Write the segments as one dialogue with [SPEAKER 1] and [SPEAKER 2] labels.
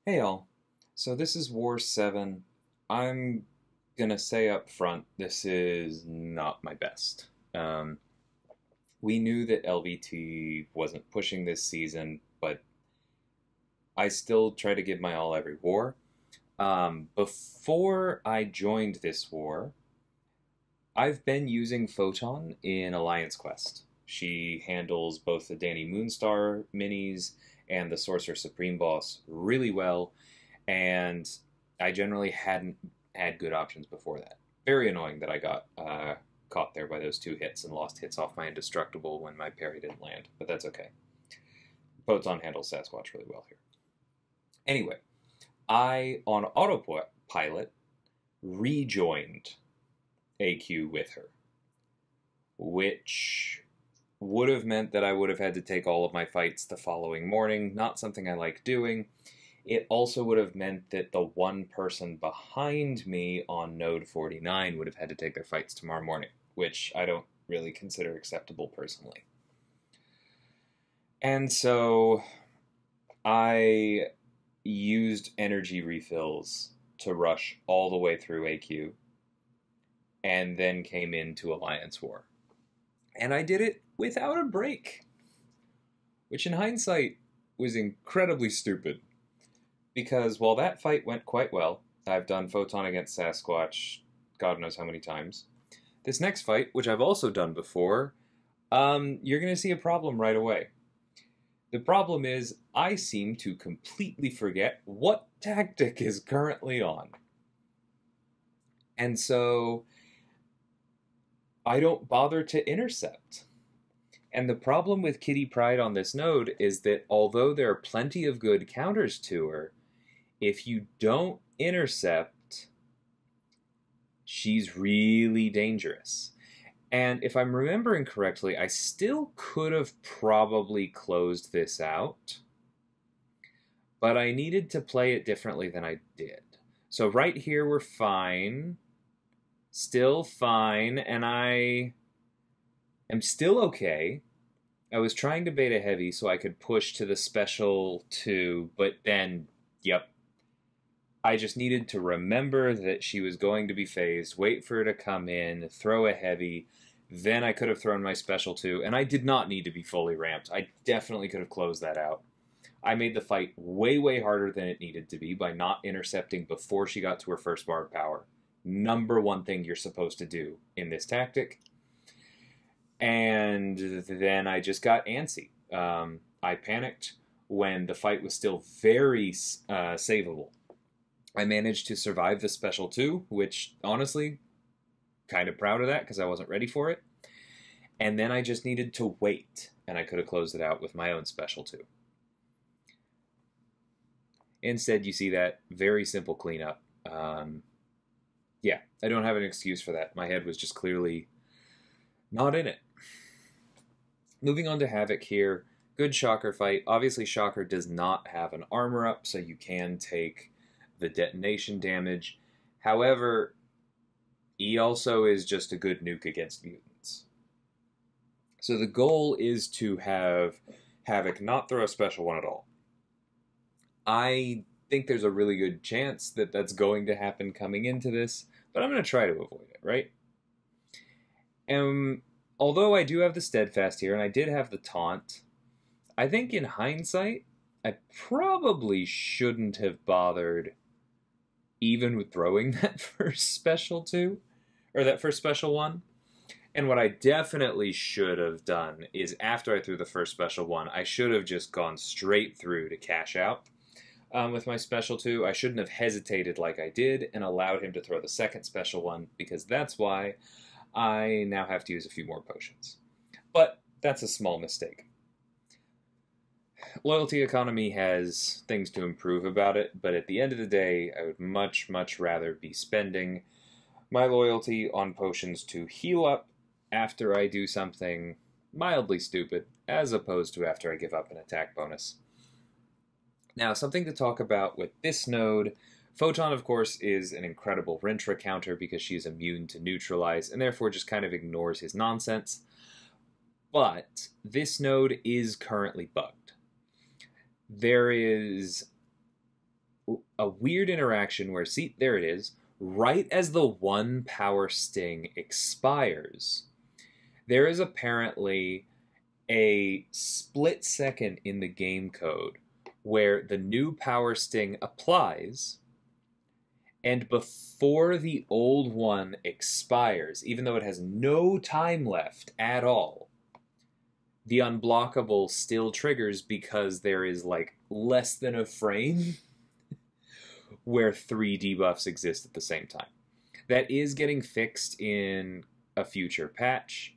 [SPEAKER 1] Hey all. So this is War 7. I'm gonna say up front, this is not my best. Um, we knew that LVT wasn't pushing this season, but I still try to give my all every war. Before I joined this war, I've been using Photon in Alliance Quest. She handles both the Danny Moonstar minis and the Sorcerer Supreme boss really well, and I generally hadn't had good options before that. Very annoying that I got caught there by those two hits and lost hits off my indestructible when my parry didn't land, but that's okay. Photon handles Sasquatch really well here. Anyway, I, on autopilot, rejoined AQ with her, which would have meant that I would have had to take all of my fights the following morning. Not something I like doing. It also would have meant that the one person behind me on node 49 would have had to take their fights tomorrow morning, which I don't really consider acceptable personally. And so I used energy refills to rush all the way through AQ and then came into Alliance War. And I did it without a break, which in hindsight was incredibly stupid. Because while that fight went quite well, I've done Photon against Sasquatch God knows how many times. This next fight, which I've also done before, you're going to see a problem right away. The problem is, I seem to completely forget what tactic is currently on. And so I don't bother to intercept. And the problem with Kitty Pryde on this node is that although there are plenty of good counters to her, if you don't intercept, she's really dangerous. And if I'm remembering correctly, I still could have probably closed this out, but I needed to play it differently than I did. So right here we're fine, still fine, and I am still okay. I was trying to beta heavy so I could push to the special 2, but then, yep, I just needed to remember that she was going to be phased, wait for her to come in, throw a heavy, then I could have thrown my special 2, and I did not need to be fully ramped. I definitely could have closed that out. I made the fight way, way harder than it needed to be by not intercepting before she got to her first bar of power. Number one thing you're supposed to do in this tactic. And then I just got antsy. I panicked when the fight was still very savable. I managed to survive the special 2, which honestly, kind of proud of that because I wasn't ready for it. And then I just needed to wait, and I could have closed it out with my own special 2. Instead, you see that very simple cleanup. Yeah, I don't have an excuse for that. My head was just clearly not in it. Moving on to Havoc here. Good Shocker fight. Obviously, Shocker does not have an armor up, so you can take the detonation damage. However, he also is just a good nuke against mutants. So the goal is to have Havoc not throw a special one at all. I think there's a really good chance that that's going to happen coming into this, but I'm going to try to avoid it, right? And although I do have the Steadfast here, and I did have the Taunt, I think in hindsight, I probably shouldn't have bothered even with throwing that first special 2, or that first special 1. And what I definitely should have done is after I threw the first special 1, I should have just gone straight through to cash out. With my special 2, I shouldn't have hesitated like I did and allowed him to throw the second special 1, because that's why I now have to use a few more potions. But that's a small mistake. Loyalty economy has things to improve about it, but at the end of the day, I would much, much rather be spending my loyalty on potions to heal up after I do something mildly stupid, as opposed to after I give up an attack bonus. Now, something to talk about with this node. Photon, of course, is an incredible Rintra counter because she's immune to neutralize and therefore just kind of ignores his nonsense. But this node is currently bugged. There is a weird interaction where, see, there it is, right as the one power sting expires, there is apparently a split second in the game code where the new power sting applies, and before the old one expires, even though it has no time left at all, the unblockable still triggers because there is like less than a frame where three debuffs exist at the same time. That is getting fixed in a future patch,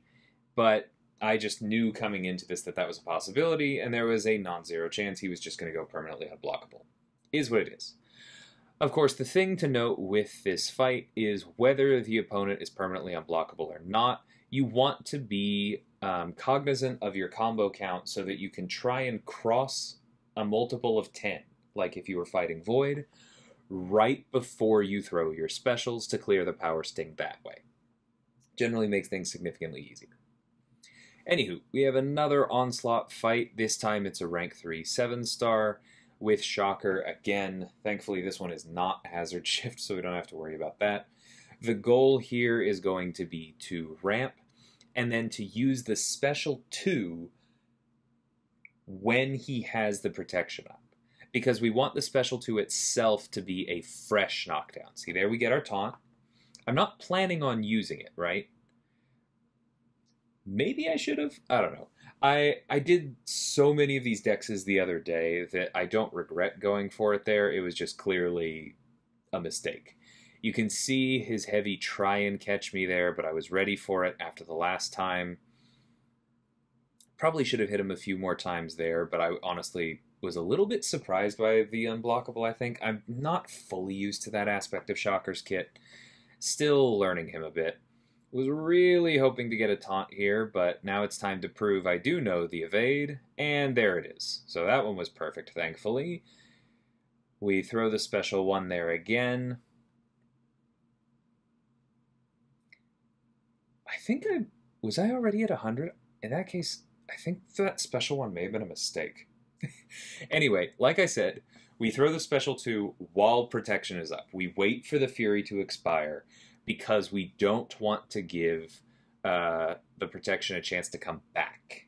[SPEAKER 1] but I just knew coming into this that that was a possibility, and there was a non-zero chance he was just going to go permanently unblockable. Is what it is. Of course, the thing to note with this fight is whether the opponent is permanently unblockable or not, you want to be cognizant of your combo count so that you can try and cross a multiple of 10, like if you were fighting Void, right before you throw your specials to clear the power sting that way. Generally makes things significantly easier. Anywho, we have another Onslaught fight. This time it's a rank 3 7-star with Shocker again. Thankfully, this one is not Hazard Shift, so we don't have to worry about that. The goal here is going to be to ramp and then to use the special 2 when he has the protection up, because we want the special 2 itself to be a fresh knockdown. See, there we get our taunt. I'm not planning on using it, right? Maybe I should have. I don't know. I did so many of these dexes the other day that I don't regret going for it there. It was just clearly a mistake. You can see his heavy try and catch me there, but I was ready for it after the last time. Probably should have hit him a few more times there, but I honestly was a little bit surprised by the unblockable, I think. I'm not fully used to that aspect of Shocker's kit. Still learning him a bit. Was really hoping to get a taunt here, but now it's time to prove I do know the evade, and there it is. So that one was perfect, thankfully. We throw the special 1 there again. I think was I already at 100? In that case, I think that special 1 may have been a mistake. Anyway, like I said, we throw the special 2 while protection is up. We wait for the Fury to expire, because we don't want to give the protection a chance to come back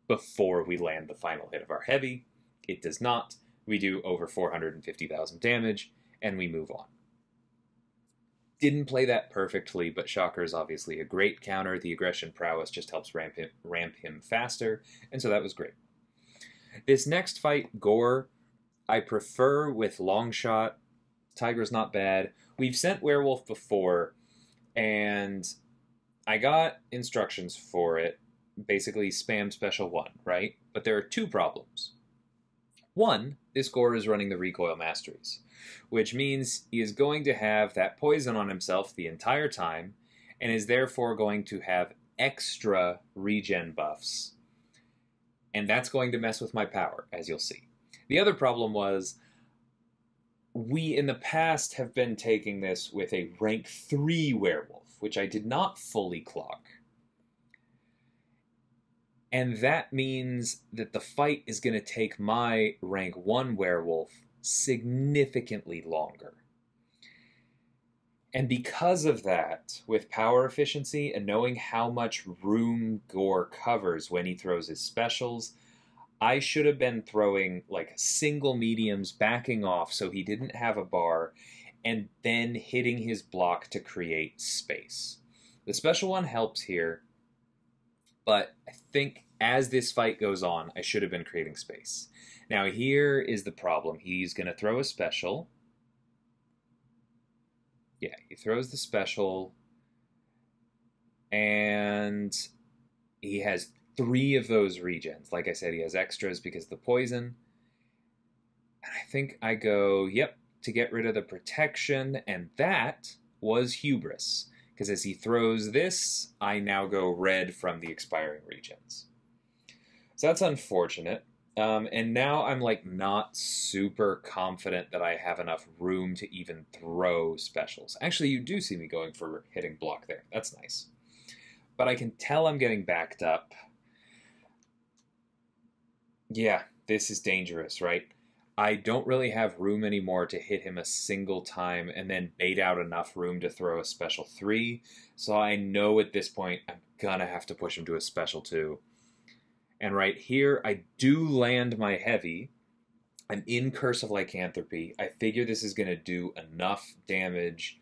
[SPEAKER 1] before we land the final hit of our heavy. It does not. We do over 450,000 damage, and we move on. Didn't play that perfectly, but Shocker is obviously a great counter. The aggression prowess just helps ramp him faster, and so that was great. This next fight, Gore, I prefer with Longshot. Tiger's not bad. We've sent Werewolf before, and I got instructions for it. Basically, spam special 1, right? But there are 2 problems. 1, this Gore is running the Recoil Masteries, which means he is going to have that poison on himself the entire time, and is therefore going to have extra regen buffs. And that's going to mess with my power, as you'll see. The other problem was, we in the past have been taking this with a rank 3 werewolf, which I did not fully clock. And that means that the fight is going to take my rank 1 werewolf significantly longer. And because of that, with power efficiency and knowing how much room Gore covers when he throws his specials, I should have been throwing like single mediums backing off so he didn't have a bar, and then hitting his block to create space. The special 1 helps here, but I think as this fight goes on, I should have been creating space. Now here is the problem. He's going to throw a special. Yeah, he throws the special, and he has 3 of those regens. Like I said, he has extras because of the poison. And I think I go, yep, to get rid of the protection, and that was hubris. Because as he throws this, I now go red from the expiring regens. So that's unfortunate. And now I'm like not super confident that I have enough room to even throw specials. Actually, you do see me going for hitting block there. That's nice. But I can tell I'm getting backed up. Yeah, this is dangerous, right? I don't really have room anymore to hit him a single time and then bait out enough room to throw a special 3. So I know at this point I'm gonna have to push him to a special 2. And right here, I do land my heavy. I'm in Curse of Lycanthropy. I figure this is gonna do enough damage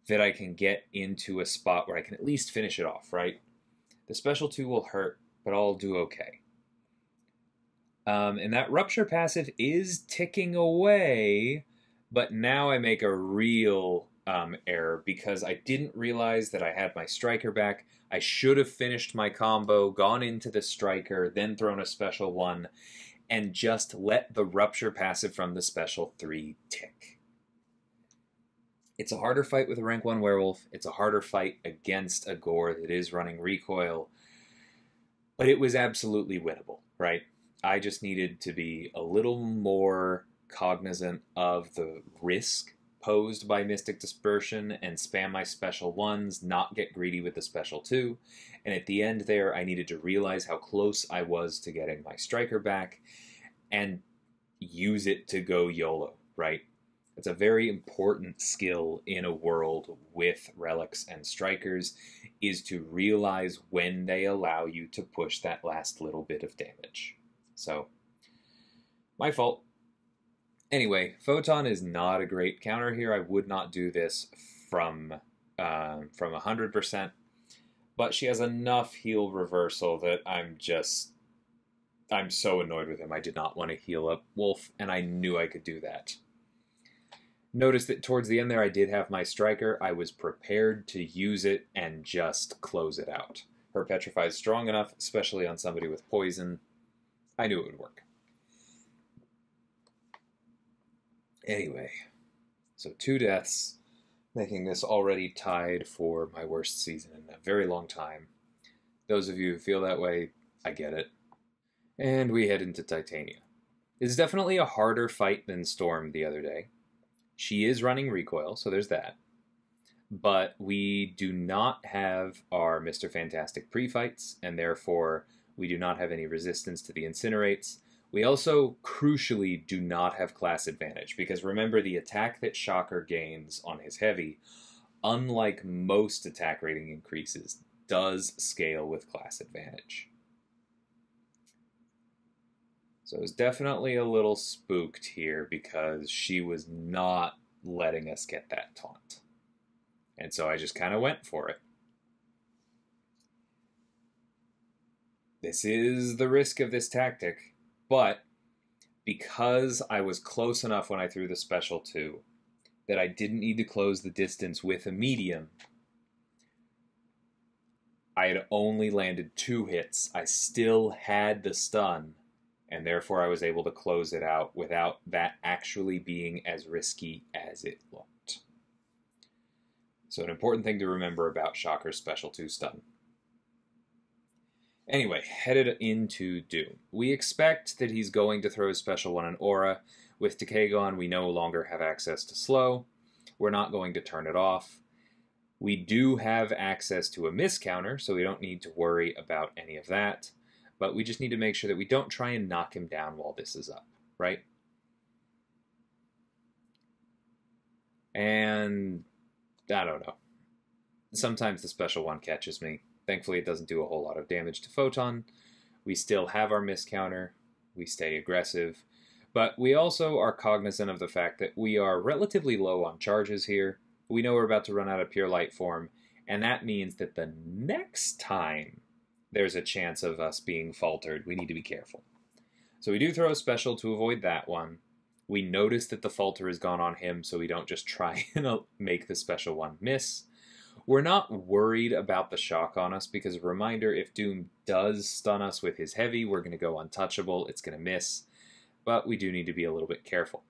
[SPEAKER 1] that I can get into a spot where I can at least finish it off, right? The special 2 will hurt, but I'll do okay. And that Rupture passive is ticking away, but now I make a real error because I didn't realize that I had my Striker back. I should have finished my combo, gone into the Striker, then thrown a special 1, and just let the Rupture passive from the special 3 tick. It's a harder fight with a rank 1 werewolf. It's a harder fight against a Gore that is running recoil. But it was absolutely winnable, right? I just needed to be a little more cognizant of the risk posed by Mystic Dispersion and spam my special 1s, not get greedy with the special 2. And at the end there, I needed to realize how close I was to getting my Striker back and use it to go YOLO, right? It's a very important skill in a world with relics and strikers, is to realize when they allow you to push that last little bit of damage. So, my fault. Anyway, Photon is not a great counter here. I would not do this from 100%, but she has enough heal reversal that I'm so annoyed with him. I did not want to heal up Wolf, and I knew I could do that. Notice that towards the end there I did have my Striker. I was prepared to use it and just close it out. Her Petrify is strong enough, especially on somebody with poison. I knew it would work. Anyway, so 2 deaths, making this already tied for my worst season in a very long time. Those of you who feel that way, I get it. And we head into Titania. It's definitely a harder fight than Storm the other day. She is running recoil, so there's that. But we do not have our Mr. Fantastic pre-fights, and therefore we do not have any resistance to the Incinerates. We also, crucially, do not have class advantage, because remember, the attack that Shocker gains on his heavy, unlike most attack rating increases, does scale with class advantage. So it was definitely a little spooked here because she was not letting us get that taunt. And so I just kind of went for it. This is the risk of this tactic, but because I was close enough when I threw the special 2 that I didn't need to close the distance with a medium, I had only landed 2 hits. I still had the stun, and therefore I was able to close it out without that actually being as risky as it looked. So an important thing to remember about Shocker's special 2 stun. Anyway, headed into Doom. We expect that he's going to throw his special 1 in Aura. With Decay gone, we no longer have access to slow. We're not going to turn it off. We do have access to a miss counter, so we don't need to worry about any of that. But we just need to make sure that we don't try and knock him down while this is up, right? And I don't know. Sometimes the special 1 catches me. Thankfully, it doesn't do a whole lot of damage to Photon. We still have our miss counter. We stay aggressive. But we also are cognizant of the fact that we are relatively low on charges here. We know we're about to run out of Pure Light Form, and that means that the next time there's a chance of us being faltered, we need to be careful. So we do throw a special to avoid that one. We notice that the falter has gone on him, so we don't just try and make the special 1 miss. We're not worried about the shock on us, because a reminder, if Doom does stun us with his heavy, we're going to go untouchable, it's going to miss. But we do need to be a little bit careful.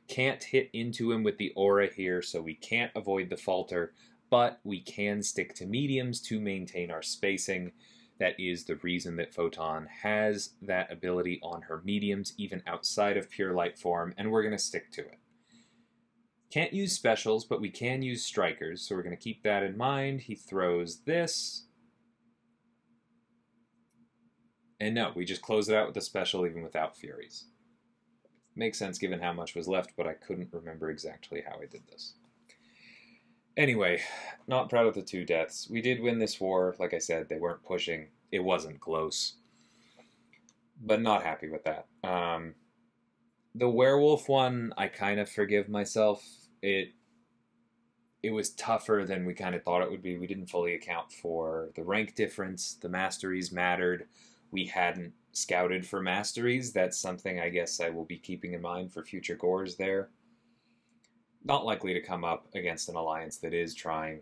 [SPEAKER 1] Can't hit into him with the aura here, so we can't avoid the falter, but we can stick to mediums to maintain our spacing. That is the reason that Photon has that ability on her mediums, even outside of Pure Light Form, and we're going to stick to it. Can't use specials, but we can use strikers, so we're going to keep that in mind. He throws this. And no, we just close it out with a special even without Furies. Makes sense given how much was left, but I couldn't remember exactly how I did this. Anyway, not proud of the 2 deaths. We did win this war. Like I said, they weren't pushing. It wasn't close. But not happy with that. The werewolf one, I kind of forgive myself. It was tougher than we kind of thought it would be. We didn't fully account for the rank difference. The masteries mattered. We hadn't scouted for masteries. That's something I guess I will be keeping in mind for future gores there. Not likely to come up against an alliance that is trying.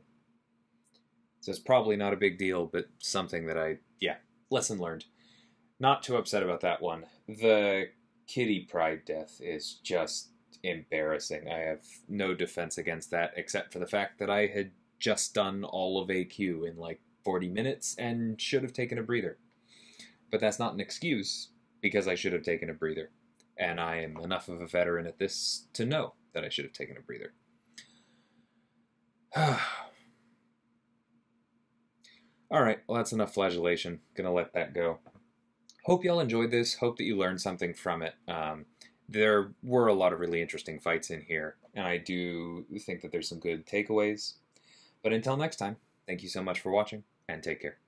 [SPEAKER 1] So it's probably not a big deal, but something that lesson learned. Not too upset about that one. The Kitty Pride death is just embarrassing. I have no defense against that, except for the fact that I had just done all of AQ in like 40 minutes and should have taken a breather. But that's not an excuse, because I should have taken a breather. And I am enough of a veteran at this to know that I should have taken a breather. Alright, well that's enough flagellation. Gonna let that go. Hope y'all enjoyed this. Hope that you learned something from it. There were a lot of really interesting fights in here, and I do think that there's some good takeaways. But until next time, thank you so much for watching, and take care.